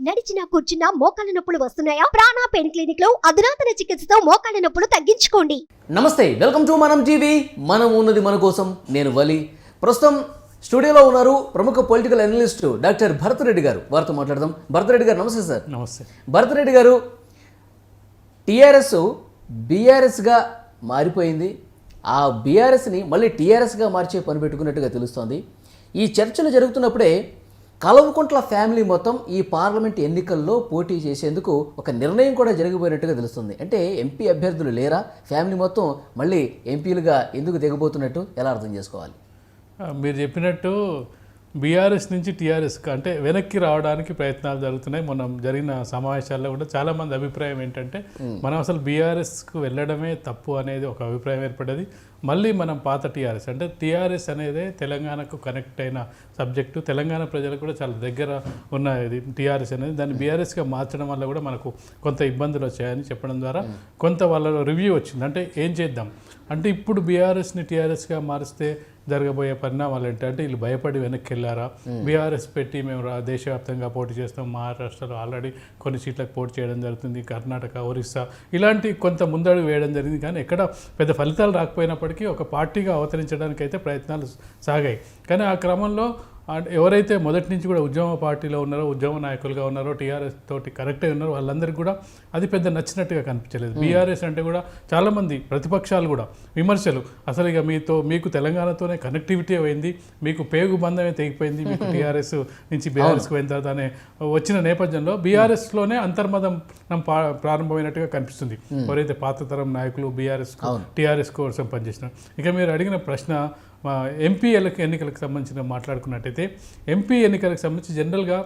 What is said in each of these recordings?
నడిచినా కూర్చున్నా మోకాళ్ళ నొప్పులు వస్తున్నాయా? ప్రాణ పెయిన్ క్లినిక్ లో అధునాతన చికిత్సతో మోకాళ్ళ నొప్పులు తగ్గించుకోండి. నమస్తే, వెల్కమ్ టు మనం టీవీ. మనం ఉన్నది మన కోసం. నేను వలి. ప్రస్తుతం స్టూడియోలో ఉన్నారు ప్రముఖ political analyst doctor Bharat Reddy గారు. వారితో మాట్లాడదాం. భరత్ రెడ్డి గారు నమస్తే సార్. నమస్తే. భరత్ రెడ్డి గారు, టీఆర్ఎస్ బీఆర్ఎస్గా మారిపోయింది. ఆ బీఆర్ఎస్ని మళ్ళీ టీఆర్ఎస్గా మార్చే పని పెట్టుకున్నట్టుగా తెలుస్తోంది. ఈ చర్చలు జరుగుతున్నప్పుడే కల్వకుంట్ల ఫ్యామిలీ మొత్తం ఈ పార్లమెంట్ ఎన్నికల్లో పోటీ చేసేందుకు ఒక నిర్ణయం కూడా జరిగిపోయినట్టుగా తెలుస్తుంది. అంటే ఎంపీ అభ్యర్థులు లేరా? ఫ్యామిలీ మొత్తం మళ్ళీ ఎంపీలుగా ఎందుకు దిగబోతున్నట్టు ఎలా అర్థం చేసుకోవాలి? మీరు చెప్పినట్టు బీఆర్ఎస్ నుంచి టీఆర్ఎస్కి అంటే వెనక్కి రావడానికి ప్రయత్నాలు జరుగుతున్నాయి. మొన్న జరిగిన సమావేశాల్లో కూడా చాలామంది అభిప్రాయం ఏంటంటే మనం అసలు బీఆర్ఎస్కు వెళ్ళడమే తప్పు అనేది ఒక అభిప్రాయం ఏర్పడ్డది. మళ్ళీ మనం పాత టీఆర్ఎస్ అంటే టీఆర్ఎస్ అనేది తెలంగాణకు కనెక్ట్ అయిన సబ్జెక్టు, తెలంగాణ ప్రజలకు కూడా చాలా దగ్గర ఉన్న ఇది టీఆర్ఎస్ అనేది. దాన్ని బీఆర్ఎస్గా మార్చడం వల్ల కూడా మనకు కొంత ఇబ్బందులు వచ్చాయని చెప్పడం ద్వారా కొంత వాళ్ళ రివ్యూ వచ్చింది. అంటే ఏం చేద్దాం అంటే ఇప్పుడు బీఆర్ఎస్ని టీఆర్ఎస్గా మారిస్తే జరగబోయే పరిణామాలు ఏంటంటే వీళ్ళు భయపడి వెనక్కి వెళ్ళారా? బీఆర్ఎస్ పెట్టి మేము దేశవ్యాప్తంగా పోటీ చేస్తాం, మహారాష్ట్రలో ఆల్రెడీ కొన్ని సీట్లకు పోటీ చేయడం జరుగుతుంది, కర్ణాటక, ఒరిస్సా ఇలాంటి కొంత ముందడుగు వేయడం జరిగింది. కానీ ఎక్కడ పెద్ద ఫలితాలు రాకపోయినప్పటికీ ఒక పార్టీగా అవతరించడానికి అయితే ప్రయత్నాలు సాగాయి. కానీ ఆ క్రమంలో ఎవరైతే మొదటి నుంచి కూడా ఉద్యమ పార్టీలో ఉన్నారో, ఉద్యమ నాయకులుగా ఉన్నారో, టీఆర్ఎస్ తోటి కనెక్ట్ అయి ఉన్నారో వాళ్ళందరికీ కూడా అది పెద్ద నచ్చినట్టుగా కనిపించలేదు. బీఆర్ఎస్ అంటే కూడా చాలామంది ప్రతిపక్షాలు కూడా విమర్శలు, అసలు ఇక మీకు తెలంగాణతోనే కనెక్టివిటీ అయింది, మీకు పేగు బంధమే తెగిపోయింది, మీకు టీఆర్ఎస్ నుంచి బీఆర్ఎస్కి పోయిన తర్వాత అనే వచ్చిన నేపథ్యంలో బీఆర్ఎస్లోనే అంతర్మదం ప్రారంభమైనట్టుగా కనిపిస్తుంది. ఎవరైతే పాత తరం నాయకులు బీఆర్ఎస్ టీఆర్ఎస్ కోసం పనిచేసినారు. ఇక మీరు అడిగిన ప్రశ్న ఎంపీ ఎన్నికలకు సంబంధించిన మాట్లాడుకున్నట్టయితే ఎంపీ ఎన్నికలకు సంబంధించి జనరల్గా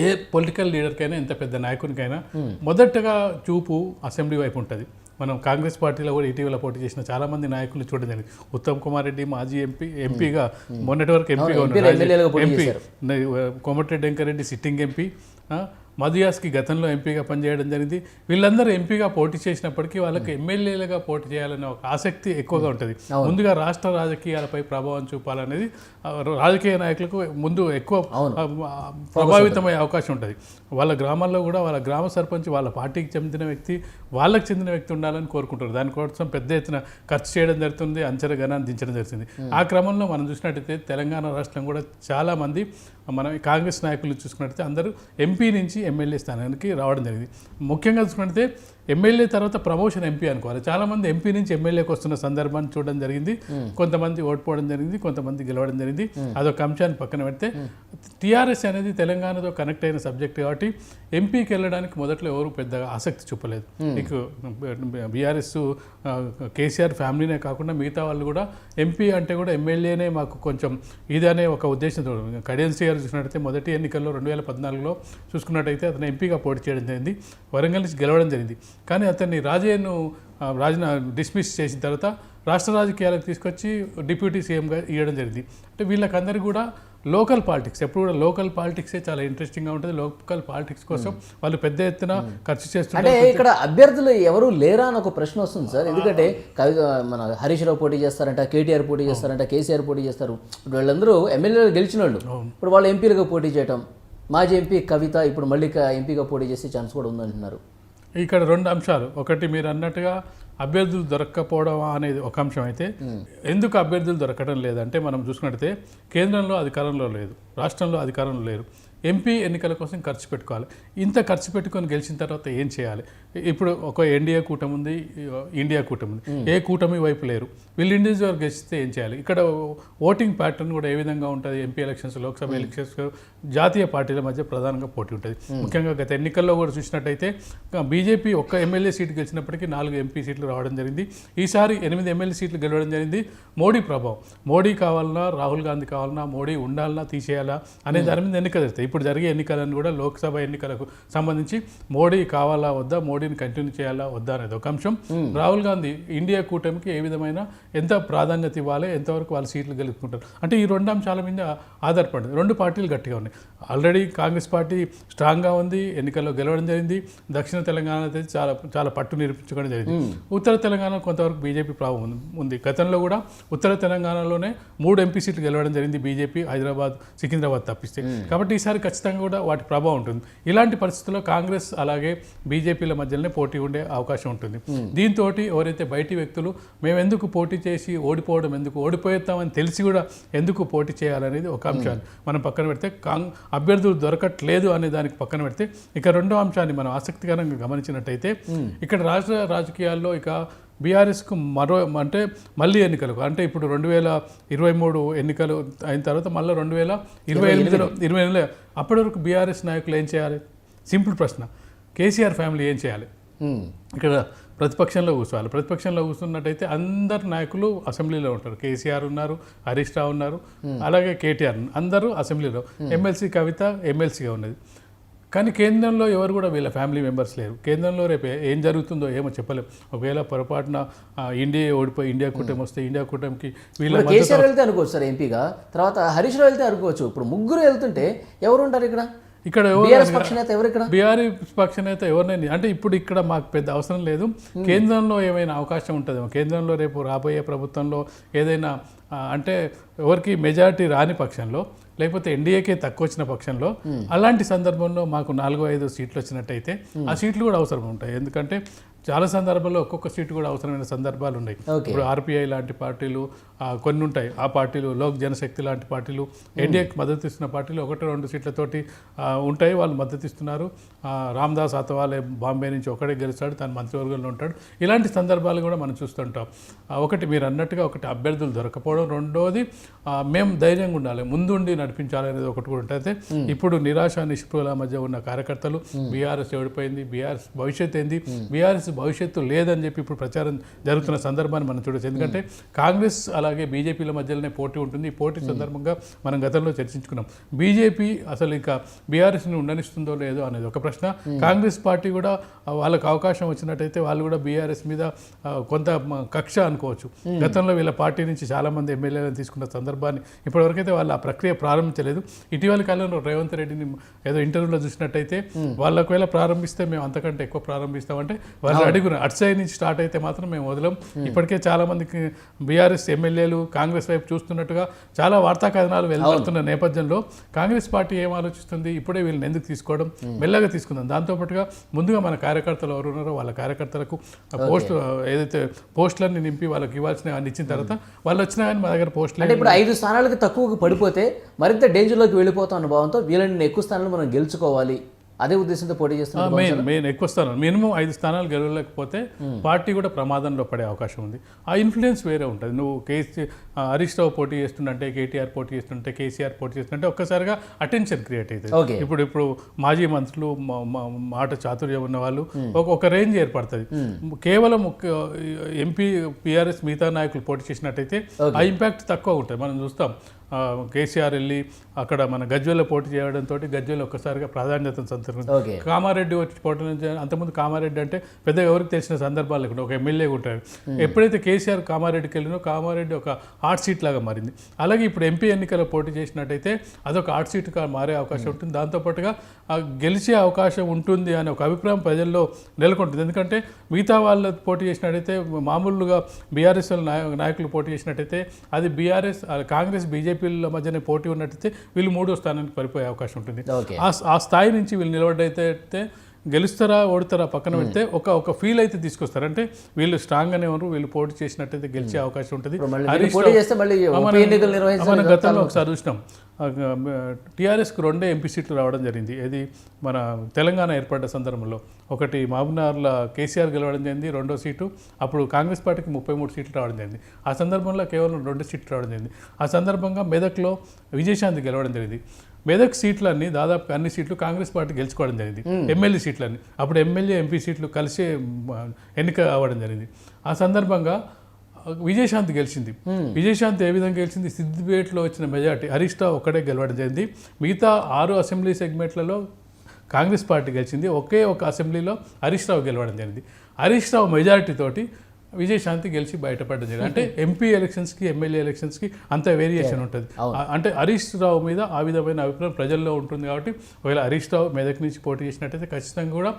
ఏ పొలిటికల్ లీడర్కైనా ఎంత పెద్ద నాయకునికైనా మొదటగా చూపు అసెంబ్లీ వైపు ఉంటుంది. మనం కాంగ్రెస్ పార్టీలో కూడా ఇటీవల పోటీ చేసిన చాలామంది నాయకులు చూడడం జరిగింది. ఉత్తమ్ కుమార్ రెడ్డి మాజీ ఎంపీగా మొన్నటి వరకు ఎంపీగా ఉన్నారు. MP Komatireddy Venkatreddy sitting MP, Madhu Yaskhi గతంలో ఎంపీగా పనిచేయడం జరిగింది. వీళ్ళందరూ ఎంపీగా పోటీ చేసినప్పటికీ వాళ్ళకి ఎమ్మెల్యేలుగా పోటీ చేయాలనే ఒక ఆసక్తి ఎక్కువగా ఉంటుంది. ముందుగా రాష్ట్ర రాజకీయాలపై ప్రభావం చూపాలనేది రాజకీయ నాయకులకు ముందు ఎక్కువ ప్రభావితమయ్యే అవకాశం ఉంటుంది. వాళ్ళ గ్రామాల్లో కూడా వాళ్ళ గ్రామ సర్పంచ్ వాళ్ళ పార్టీకి చెందిన వ్యక్తి, వాళ్ళకి చెందిన వ్యక్తి ఉండాలని కోరుకుంటారు. దానికోసం పెద్ద ఎత్తున ఖర్చు చేయడం జరుగుతుంది, అంచనా గణాన్ని దించడం జరుగుతుంది. ఆ క్రమంలో మనం చూసినట్టయితే తెలంగాణ రాష్ట్రం కూడా చాలామంది మనం కాంగ్రెస్ నాయకులు చూసుకున్నట్టయితే అందరూ ఎంపీ నుంచి ఎమ్మెల్యే స్థానానికి రావడం జరిగింది. ముఖ్యంగా చూసుకుంటే ఎమ్మెల్యే తర్వాత ప్రమోషన్ ఎంపీ అనుకోవాలి. చాలామంది ఎంపీ నుంచి ఎమ్మెల్యేకి వస్తున్న సందర్భాన్ని చూడడం జరిగింది. కొంతమంది ఓడిపోవడం జరిగింది, కొంతమంది గెలవడం జరిగింది. అదొక అంశాన్ని పక్కన పెడితే టీఆర్ఎస్ అనేది తెలంగాణతో కనెక్ట్ అయిన సబ్జెక్ట్ కాబట్టి ఎంపీకి వెళ్ళడానికి మొదట్లో ఎవరు పెద్దగా ఆసక్తి చూపలేదు. మీకు బీఆర్ఎస్ కేసీఆర్ ఫ్యామిలీనే కాకుండా మిగతా వాళ్ళు కూడా ఎంపీ అంటే కూడా ఎమ్మెల్యేనే మాకు కొంచెం ఇదనే ఒక ఉద్దేశంతో కడియం శ్రీ గారు చూసినట్టయితే మొదటి ఎన్నికల్లో 2014లో చూసుకున్నట్టయితే అతను ఎంపీగా పోటీ చేయడం జరిగింది, వరంగల్ నుంచి గెలవడం జరిగింది. కానీ అతన్ని డిస్మిస్ చేసిన తర్వాత రాష్ట్ర రాజకీయాలకు తీసుకొచ్చి డిప్యూటీ సీఎంగా ఇవ్వడం జరిగింది. అంటే వీళ్ళకందరికీ కూడా లోకల్ పాలిటిక్స్, ఎప్పుడు కూడా లోకల్ పాలిటిక్సే చాలా ఇంట్రెస్టింగ్గా ఉంటుంది. లోకల్ పాలిటిక్స్ కోసం వాళ్ళు పెద్ద ఎత్తున ఖర్చు చేస్తుంటారు. అంటే ఇక్కడ అభ్యర్థులు ఎవరు లేరా అని ఒక ప్రశ్న వస్తుంది సార్. ఎందుకంటే మన హరీష్ రావు పోటీ చేస్తారంట, కేటీఆర్ పోటీ చేస్తారంట, కేసీఆర్ పోటీ చేస్తారు. ఇప్పుడు వాళ్ళందరూ ఎమ్మెల్యేలు గెలిచిన వాళ్ళు, ఇప్పుడు వాళ్ళు ఎంపీలుగా పోటీ చేయటం, మాజీ ఎంపీ కవిత ఇప్పుడు మళ్ళీ ఎంపీగా పోటీ చేసే ఛాన్స్ కూడా ఉందంటున్నారు. ఇక్కడ రెండు అంశాలు. ఒకటి మీరు అన్నట్టుగా అభ్యర్థులు దొరక్కపోవడం అనేది ఒక అంశం అయితే, ఎందుకు అభ్యర్థులు దొరకడం లేదంటే మనం చూసుకున్నట్టయితే కేంద్రంలో అధికారంలో లేదు, రాష్ట్రంలో అధికారంలో లేరు. ఎంపీ ఎన్నికల కోసం ఖర్చు పెట్టుకోవాలి. ఇంత ఖర్చు పెట్టుకొని గెలిచిన తర్వాత ఏం చేయాలి? ఇప్పుడు ఒక ఎన్డీఏ కూటమి ఉంది, ఇండియా కూటమి ఉంది, ఏ కూటమి వైపు లేరు. వీళ్ళు ఇండివిజువల్ గెలిస్తే ఏం చేయాలి? ఇక్కడ ఓటింగ్ ప్యాటర్న్ కూడా ఏ విధంగా ఉంటుంది? ఎంపీ ఎలక్షన్స్, లోక్సభ ఎలక్షన్స్ జాతీయ పార్టీల మధ్య ప్రధానంగా పోటీ ఉంటుంది. ముఖ్యంగా గత ఎన్నికల్లో కూడా చూసినట్టయితే బీజేపీ ఒక్క ఎమ్మెల్యే సీటు గెలిచినప్పటికీ 4 ఎంపీ సీట్లు రావడం జరిగింది. ఈసారి 8 ఎమ్మెల్యే సీట్లు గెలవడం జరిగింది. మోడీ ప్రభావం, మోడీ కావాలన్నా, రాహుల్ గాంధీ కావాలన్నా, మోడీ ఉండాలన్నా, తీసేయాలా అనే దాని మీద ఎన్నిక జరుగుతాయి. ఇప్పుడు జరిగే ఎన్నికలను కూడా లోక్సభ ఎన్నికలకు సంబంధించి మోడీ కావాలా వద్దా, మోడీని కంటిన్యూ చేయాలా వద్దా అనేది ఒక అంశం. రాహుల్ గాంధీ ఇండియా కూటమికి ఏ విధమైన ఎంత ప్రాధాన్యత ఇవ్వాలి, ఎంతవరకు వాళ్ళు సీట్లు గెలుచుకుంటారు అంటే ఈ రెండు అంశాల మీద ఆధారపడింది. రెండు పార్టీలు గట్టిగా ఉన్నాయి. ఆల్రెడీ కాంగ్రెస్ పార్టీ స్ట్రాంగ్గా ఉంది, ఎన్నికల్లో గెలవడం జరిగింది. దక్షిణ తెలంగాణ అయితే చాలా చాలా పట్టు నిరూపించుకోవడం జరిగింది. ఉత్తర తెలంగాణ కొంతవరకు బీజేపీ ప్రభావం ఉంది. గతంలో కూడా ఉత్తర తెలంగాణలోనే 3 ఎంపీ సీట్లు గెలవడం జరిగింది బీజేపీ, హైదరాబాద్, సికింద్రాబాద్ తప్పిస్తే. కాబట్టి ఈసారి ఈసారి ఖచ్చితంగా కూడా వాటి ప్రభావం ఉంటుంది. ఇలాంటి పరిస్థితుల్లో కాంగ్రెస్ అలాగే బీజేపీల మధ్యలోనే పోటీ ఉండే అవకాశం ఉంటుంది. దీంతో ఎవరైతే బయటి వ్యక్తులు మేము ఎందుకు పోటీ చేసి ఓడిపోవడం ఎందుకు, ఓడిపోతామని తెలిసి కూడా ఎందుకు పోటీ చేయాలనేది ఒక అంశాన్ని మనం పక్కన పెడితే, అభ్యర్థులు దొరకట్లేదు అనే దానికి పక్కన పెడితే, ఇక రెండో అంశాన్ని మనం ఆసక్తికరంగా గమనించినట్టయితే ఇక్కడ రాష్ట్ర రాజకీయాల్లో ఇక బీఆర్ఎస్కు మళ్ళీ ఎన్నికలు అంటే ఇప్పుడు 2023 ఎన్నికలు అయిన తర్వాత మళ్ళీ 2028 అప్పటి వరకు బీఆర్ఎస్ నాయకులు ఏం చేయాలి? సింపుల్ ప్రశ్న. కేసీఆర్ ఫ్యామిలీ ఏం చేయాలి? ఇక్కడ ప్రతిపక్షంలో కూర్చోవాలి. ప్రతిపక్షంలో కూర్చున్నట్టయితే అందరు నాయకులు అసెంబ్లీలో ఉంటారు. కేసీఆర్ ఉన్నారు, హరీష్ రావు ఉన్నారు, అలాగే కేటీఆర్, అందరూ అసెంబ్లీలో. ఎమ్మెల్సీ కవిత ఎమ్మెల్సీగా ఉన్నది. కానీ కేంద్రంలో ఎవరు కూడా వీళ్ళ ఫ్యామిలీ మెంబర్స్ లేరు. కేంద్రంలో రేపు ఏం జరుగుతుందో ఏమో చెప్పలేము. ఒకవేళ పొరపాటున ఇండియా ఓడిపోయి ఇండియా కూటమి వస్తే ఇండియా కూటమికి వీళ్ళ కేసీఆర్ వెళ్తే అనుకోవచ్చు సార్ ఎంపీగా, తర్వాత హరీష్ రావు వెళ్తే అనుకోవచ్చు. ఇప్పుడు ముగ్గురు వెళ్తుంటే ఎవరు ఉంటారు ఇక్కడ? ఇక్కడ బీఆర్ఎస్ పక్షనేత ఎవరు? ఇక్కడ బీఆర్ఎస్ పక్షనేత ఎవరినైనా అంటే ఇప్పుడు ఇక్కడ మాకు పెద్ద అవసరం లేదు. కేంద్రంలో ఏమైనా అవకాశం ఉంటుందేమో. కేంద్రంలో రేపు రాబోయే ప్రభుత్వంలో ఏదైనా అంటే ఎవరికి మెజారిటీ రాని పక్షంలో, లేకపోతే ఎన్డీఏకే తక్కువ వచ్చిన పక్షంలో, అలాంటి సందర్భంలో మాకు 4-5 సీట్లు వచ్చినట్టయితే ఆ సీట్లు కూడా అవసరం ఉంటాయి. ఎందుకంటే చాలా సందర్భాల్లో ఒక్కొక్క సీటు కూడా అవసరమైన సందర్భాలు ఉన్నాయి. ఇప్పుడు ఆర్పీఐ లాంటి పార్టీలు కొన్ని ఉంటాయి. ఆ పార్టీలు, లోక్ జనశక్తి లాంటి పార్టీలు, ఎన్డీఏకి మద్దతు ఇస్తున్న పార్టీలు 1-2 సీట్లతోటి ఉంటాయి. వాళ్ళు మద్దతు ఇస్తున్నారు. రామ్దాస్ అథవాలే బాంబే నుంచి ఒకటే గెలుస్తాడు, తన మంత్రివర్గంలో ఉంటాడు. ఇలాంటి సందర్భాలు కూడా మనం చూస్తుంటాం. ఒకటి మీరు అన్నట్టుగా ఒకటి అభ్యర్థులు దొరకపోవడం, రెండోది మేము ధైర్యంగా ఉండాలి, ముందుండి నడిపించాలనేది ఒకటి కూడా ఉంటుంది. ఇప్పుడు నిరాశ నిస్పృహల మధ్య ఉన్న కార్యకర్తలు బీఆర్ఎస్ ఓడిపోయింది, బీఆర్ఎస్ భవిష్యత్తు ఏంది, బీఆర్ఎస్ భవిష్యత్తు లేదని చెప్పి ఇప్పుడు ప్రచారం జరుగుతున్న సందర్భాన్ని మనం చూడవచ్చు. ఎందుకంటే కాంగ్రెస్ అలాగే బీజేపీల మధ్యలోనే పోటీ ఉంటుంది. ఈ పోటీ సందర్భంగా మనం గతంలో చర్చించుకున్నాం. బీజేపీ అసలు ఇంకా బీఆర్ఎస్ని ఉండనిస్తుందో లేదో అనేది ఒక ప్రశ్న. కాంగ్రెస్ పార్టీ కూడా వాళ్ళకు అవకాశం వచ్చినట్టయితే వాళ్ళు కూడా బీఆర్ఎస్ మీద కొంత కక్ష అనుకోవచ్చు. గతంలో వీళ్ళ పార్టీ నుంచి చాలామంది ఎమ్మెల్యేలను తీసుకున్న సందర్భాన్ని ఇప్పటివరకైతే వాళ్ళు ఆ ప్రక్రియ ప్రారంభించలేదు. ఇటీవల కాలంలో రేవంత్ రెడ్డిని ఏదో ఇంటర్వ్యూలో చూసినట్టయితే వాళ్ళు ఒకవేళ ప్రారంభిస్తే మేము అంతకంటే ఎక్కువ ప్రారంభిస్తామంటే వాళ్ళు అడుగున అటు సైడ్ నుంచి స్టార్ట్ అయితే మాత్రం మేము వదలం. ఇప్పటికే చాలా మందికి బీఆర్ఎస్ ఎమ్మెల్యేలు కాంగ్రెస్ వైపు చూస్తున్నట్టుగా చాలా వార్తా కథనాలు వెళ్తున్న నేపథ్యంలో కాంగ్రెస్ పార్టీ ఏం ఆలోచిస్తుంది, ఇప్పుడే వీళ్ళని ఎందుకు తీసుకోవడం, మెల్లగా తీసుకుందాం. దాంతోపాటుగా ముందుగా మన కార్యకర్తలు ఎవరు ఉన్నారో వాళ్ళ కార్యకర్తలకు ఏదైతే పోస్టులన్నీ నింపి వాళ్ళకి ఇవ్వాల్సిన అన్ని ఇచ్చిన తర్వాత వాళ్ళు వచ్చినా కానీ మా దగ్గర పోస్టులు అంటే ఇప్పుడు 5 స్థానాలకు తక్కువకు పడిపోతే మరింత డేంజర్లోకి వెళ్ళిపోతాం అన్న భావంతో వీళ్ళని ఎక్కువ స్థానాలు మనం గెలుచుకోవాలి, అదే ఉద్దేశంతో పోటీ చేస్తున్నాం. మెయిన్ ఎక్కువ స్థానాలు, మినిమం 5 స్థానాలు గెలవలేకపోతే పార్టీ కూడా ప్రమాదంలో పడే అవకాశం ఉంది. ఆ ఇన్ఫ్లుయెన్స్ వేరే ఉంటుంది. నువ్వు హరీష్ రావు పోటీ చేస్తుంటే, కేటీఆర్ పోటీ చేస్తుంటే, కేసీఆర్ పోటీ చేస్తుంటే ఒక్కసారిగా అటెన్షన్ క్రియేట్ అవుతుంది. ఇప్పుడు మాజీ మంత్రులు, మాట చాతుర్యం ఉన్న వాళ్ళు ఒక రేంజ్ ఏర్పడుతుంది. కేవలం ఎంపీ బీఆర్ఎస్ మిగతా నాయకులు పోటీ చేసినట్టయితే ఆ ఇంపాక్ట్ తక్కువ ఉంటుంది. మనం చూస్తాం కేసీఆర్ వెళ్ళి అక్కడ మన గజ్వేల్లో పోటీ చేయడంతో గజ్వేల్ ఒక్కసారిగా ప్రాధాన్యతను సంతరించుకుంది. కామారెడ్డి వచ్చి పోటీ నుంచి, అంతకుముందు కామారెడ్డి అంటే పెద్దగా ఎవరికి తెలిసిన సందర్భాలు లేకుండా ఒక ఎమ్మెల్యే ఉంటారు. ఎప్పుడైతే కేసీఆర్ కామారెడ్డికి వెళ్ళినో కామారెడ్డి ఒక హాట్ సీట్ లాగా మారింది. అలాగే ఇప్పుడు ఎంపీ ఎన్నికల్లో పోటీ చేసినట్టయితే అదొక హాట్ సీట్గా మారే అవకాశం ఉంటుంది. దాంతోపాటుగా గెలిచే అవకాశం ఉంటుంది అనే ఒక అభిప్రాయం ప్రజల్లో నెలకొంటుంది. ఎందుకంటే మిగతా వాళ్ళు పోటీ చేసినట్టయితే, మామూలుగా బీఆర్ఎస్ నాయకులు పోటీ చేసినట్టయితే అది బీఆర్ఎస్ కాంగ్రెస్ బీజేపీల మధ్యనే పోటీ ఉన్నట్టయితే వీళ్ళు 3వ స్థానానికి పడిపోయే అవకాశం ఉంటుంది. ఆ స్థాయి నుంచి వీళ్ళు నిలబడ్డైతే గెలుస్తారా ఓడతారా పక్కన పెడితే ఒక ఫీల్ అయితే తీసుకొస్తారు. అంటే వీళ్ళు స్ట్రాంగ్ గానే ఉన్నారు, వీళ్ళు పోటీ చేసినట్టయితే గెలిచే అవకాశం ఉంటుంది. మన గతంలో ఒకసారి చూసినాం, టీఆర్ఎస్కు 2 ఎంపీ సీట్లు రావడం జరిగింది. ఇది మన తెలంగాణ ఏర్పడ్డ సందర్భంలో ఒకటి మహబూబ్నగర్లో కేసీఆర్ గెలవడం జరిగింది, 2వ సీటు అప్పుడు కాంగ్రెస్ పార్టీకి 33 సీట్లు రావడం జరిగింది. ఆ సందర్భంలో కేవలం 2 సీట్లు రావడం జరిగింది. ఆ సందర్భంగా మెదక్లో విజయశాంతి గెలవడం జరిగింది. మెదక్ సీట్లన్నీ దాదాపు అన్ని సీట్లు కాంగ్రెస్ పార్టీ గెలుచుకోవడం జరిగింది. ఎమ్మెల్యే సీట్లన్నీ అప్పుడు ఎమ్మెల్యే ఎంపీ సీట్లు కలిసే ఎన్నిక అవ్వడం జరిగింది. ఆ సందర్భంగా విజయశాంతి గెలిచింది. విజయశాంతి ఏ విధంగా గెలిచింది, సిద్దిపేటలో వచ్చిన మెజార్టీ హరీష్ రావు ఒక్కడే గెలవడం జరిగింది. మిగతా 6 అసెంబ్లీ సెగ్మెంట్లలో కాంగ్రెస్ పార్టీ గెలిచింది. ఒకే ఒక అసెంబ్లీలో హరీష్ రావు గెలవడం జరిగింది. హరీష్ రావు మెజారిటీ తోటి విజయశాంతి గెలిచి బయటపడడం జరిగింది. అంటే ఎంపీ ఎలక్షన్స్కి ఎమ్మెల్యే ఎలక్షన్స్కి అంత వేరియేషన్ ఉంటుంది. అంటే హరీష్ రావు మీద ఆ విధమైన అభిప్రాయం ప్రజల్లో ఉంటుంది కాబట్టి ఒకవేళ హరీష్ రావు మెదక్ నుంచి పోటీ చేసినట్టయితే ఖచ్చితంగా కూడా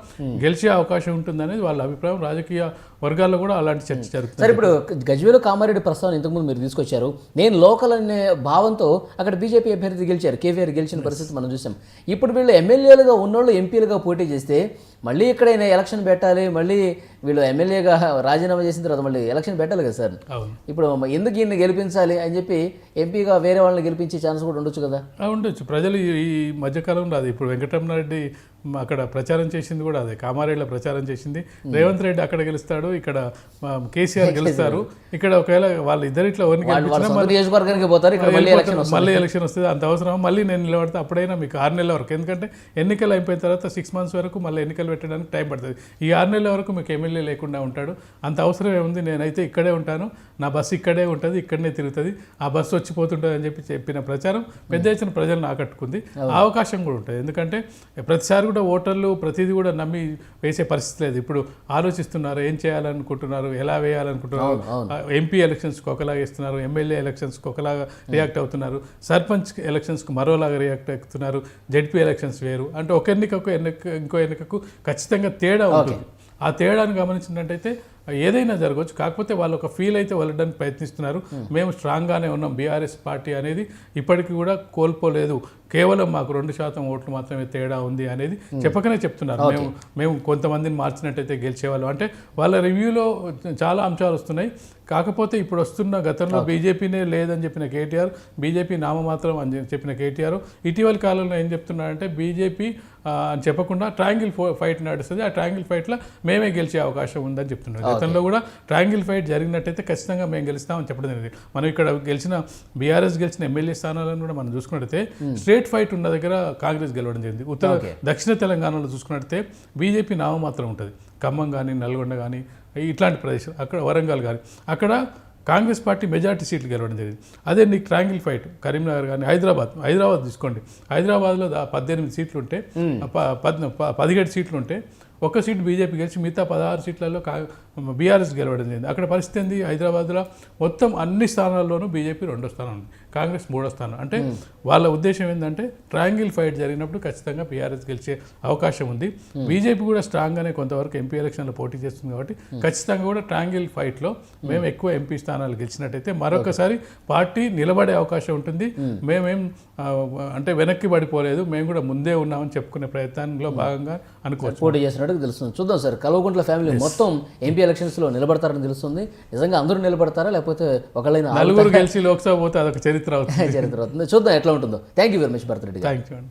గెలిచే అవకాశం ఉంటుంది అనేది వాళ్ళ అభిప్రాయం. రాజకీయ వర్గాల్లో కూడా అలాంటి చర్చ జరుగుతుంది. సరే, ఇప్పుడు గజ్వేలు కామారెడ్డి ప్రస్తావన ఇంతకుముందు మీరు తీసుకొచ్చారు. నేను లోకల్ అనే భావంతో అక్కడ బీజేపీ అభ్యర్థి గెలిచారు, కేవీఆర్ గెలిచిన పరిస్థితి మనం చూసాం. ఇప్పుడు వీళ్ళు ఎమ్మెల్యేలుగా ఉన్నోళ్ళు ఎంపీలుగా పోటీ చేస్తే మళ్ళీ ఇక్కడ ఎలక్షన్ పెట్టాలి, మళ్ళీ వీళ్ళు ఎమ్మెల్యేగా రాజీనామా చేసిన తర్వాత మళ్ళీ ఎలక్షన్ పెట్టాలి కదా సార్. ఇప్పుడు ఎందుకు ఈయన్ని గెలిపించాలి అని చెప్పి ఎంపీగా వేరే వాళ్ళని గెలిపించే ఛాన్స్ కూడా ఉండొచ్చు కదా. ఉండొచ్చు. ప్రజలు ఈ మధ్యకాలంలో అది ఇప్పుడు వెంకటరమణారెడ్డి అక్కడ ప్రచారం చేసింది కూడా అదే, కామారెడ్డిలో ప్రచారం చేసింది. రేవంత్ రెడ్డి అక్కడ గెలుస్తాడు, ఇక్కడ కేసీఆర్ గెలుస్తారు. ఇక్కడ ఒకవేళ వాళ్ళు ఇద్దరిట్లో ఎవరిని నియోజకవర్గానికి పోతారు, ఇక్కడ మళ్ళీ ఎలక్షన్ వస్తుంది. అంత అవసరం మళ్ళీ నేను నిలబడితే అప్పుడైనా మీకు 6 నెలల వరకు, ఎందుకంటే ఎన్నికలు అయిపోయిన తర్వాత 6 months వరకు మళ్ళీ ఎన్నికలు పెట్టడానికి టైం పడుతుంది. ఈ 6 నెలల వరకు మీకు ఎమ్మెల్యే లేకుండా ఉంటాడు. అంత అవసరం ఏముంది, నేనైతే ఇక్కడే ఉంటాను, నా బస్సు ఇక్కడే ఉంటుంది, ఇక్కడనే తిరుగుతుంది, ఆ బస్సు వచ్చిపోతుంటుంది అని చెప్పిన ప్రచారం పెద్ద ఎత్తున ప్రజలను ఆకట్టుకుంది. అవకాశం కూడా ఉంటుంది, ఎందుకంటే ప్రతిసారి కూడా ఓటర్లు ప్రతిదీ కూడా నమ్మి వేసే పరిస్థితి లేదు. ఇప్పుడు ఆలోచిస్తున్నారు, ఏం చేయాలనుకుంటున్నారు, ఎలా వేయాలనుకుంటున్నారు. ఎంపీ ఎలక్షన్స్కి ఒకలాగా ఇస్తున్నారు, ఎమ్మెల్యే ఎలక్షన్స్కి ఒకలాగా రియాక్ట్ అవుతున్నారు, సర్పంచ్ ఎలక్షన్స్కి మరోలాగా రియాక్ట్ అవుతున్నారు, జెడ్పీ ఎలక్షన్స్ వేరు. అంటే ఒక ఎన్నికకు ఇంకో ఎన్నికకు ఖచ్చితంగా తేడా ఉంటుంది. ఆ తేడాను గమనించినట్టయితే ఏదైనా జరగవచ్చు. కాకపోతే వాళ్ళు ఒక ఫీల్ అయితే వెళ్ళడానికి ప్రయత్నిస్తున్నారు. మేము స్ట్రాంగ్గానే ఉన్నాం, బీఆర్ఎస్ పార్టీ అనేది ఇప్పటికీ కూడా కోల్పోలేదు, కేవలం మాకు 2% ఓట్లు మాత్రమే తేడా ఉంది అనేది చెప్పకనే చెప్తున్నారు. మేము కొంతమందిని మార్చినట్టయితే గెలిచేవాళ్ళం. అంటే వాళ్ళ రివ్యూలో చాలా అంశాలు వస్తున్నాయి. కాకపోతే ఇప్పుడు వస్తున్న గతంలో బీజేపీనే లేదని చెప్పిన కేటీఆర్, బీజేపీ నామమాత్రం అని చెప్పిన కేటీఆర్ ఇటీవలి కాలంలో ఏం చెప్తున్నారంటే బీజేపీ అని చెప్పకుండా ట్రయాంగిల్ ఫైట్ నడుస్తుంది, ఆ ట్రయాంగిల్ ఫైట్లో మేమే గెలిచే అవకాశం ఉందని చెప్తున్నారు. గతంలో కూడా ట్రయాంగిల్ ఫైట్ జరిగినట్టయితే ఖచ్చితంగా మేము గెలుస్తామని చెప్పడం జరిగింది. మనం ఇక్కడ బీఆర్ఎస్ గెలిచిన ఎమ్మెల్యే స్థానాలను కూడా మనం చూసుకున్నట్టయితే స్ట్రేట్ ఫైట్ ఉన్న దగ్గర కాంగ్రెస్ గెలవడం జరిగింది. దక్షిణ తెలంగాణలో చూసుకున్నట్టయితే బీజేపీ నామమాత్రం ఉంటుంది. ఖమ్మం కానీ, నల్గొండ కానీ, ఇట్లాంటి ప్రదేశం, అక్కడ వరంగల్ కానీ, అక్కడ కాంగ్రెస్ పార్టీ మెజారిటీ సీట్లు గెలవడం జరిగింది. అదే నీకు ట్రయాంగిల్ ఫైట్ కరీంనగర్ కానీ, హైదరాబాద్ తీసుకోండి. హైదరాబాద్లో 18 సీట్లు ఉంటే 17 సీట్లు ఉంటే ఒక్క సీటు బీజేపీ గెలిచి మిగతా 16 సీట్లలో బీఆర్ఎస్ గెలవడం జరిగింది. అక్కడ పరిస్థితి ఏంది, హైదరాబాద్లో మొత్తం అన్ని స్థానాల్లోనూ బీజేపీ 2వ స్థానం ఉంది, కాంగ్రెస్ 3వ స్థానం. అంటే వాళ్ళ ఉద్దేశం ఏంటంటే ట్రయాంగిల్ ఫైట్ జరిగినప్పుడు ఖచ్చితంగా బీఆర్ఎస్ గెలిచే అవకాశం ఉంది. బీజేపీ కూడా స్ట్రాంగ్గానే కొంతవరకు ఎంపీ ఎలక్షన్లో పోటీ చేస్తుంది కాబట్టి ఖచ్చితంగా కూడా ట్రయాంగిల్ ఫైట్లో మేము ఎక్కువ ఎంపీ స్థానాలు గెలిచినట్టయితే మరొకసారి పార్టీ నిలబడే అవకాశం ఉంటుంది. మేమేం అంటే వెనక్కి పడిపోలేదు, మేము కూడా ముందే ఉన్నామని చెప్పుకునే ప్రయత్నంలో భాగంగా అనుకోవచ్చు. పోటీ చేసినట్టు తెలుస్తుంది. చూద్దాం సార్, కల్వకుంట్ల ఫ్యామిలీ మొత్తం ఎంపీ ఎలక్షన్స్లో నిలబడతారని తెలుస్తుంది. నిజంగా అందరూ నిలబడతారా, లేకపోతే ఒకళ్ళైనా నలుగురు గెలిచి లోక్సభ పోతే అదొక చరిత్ర అవుతుంది. చూద్దాం ఎట్లా ఉంటుందో. Thank you very much Bharat Reddy. Thank you అండి.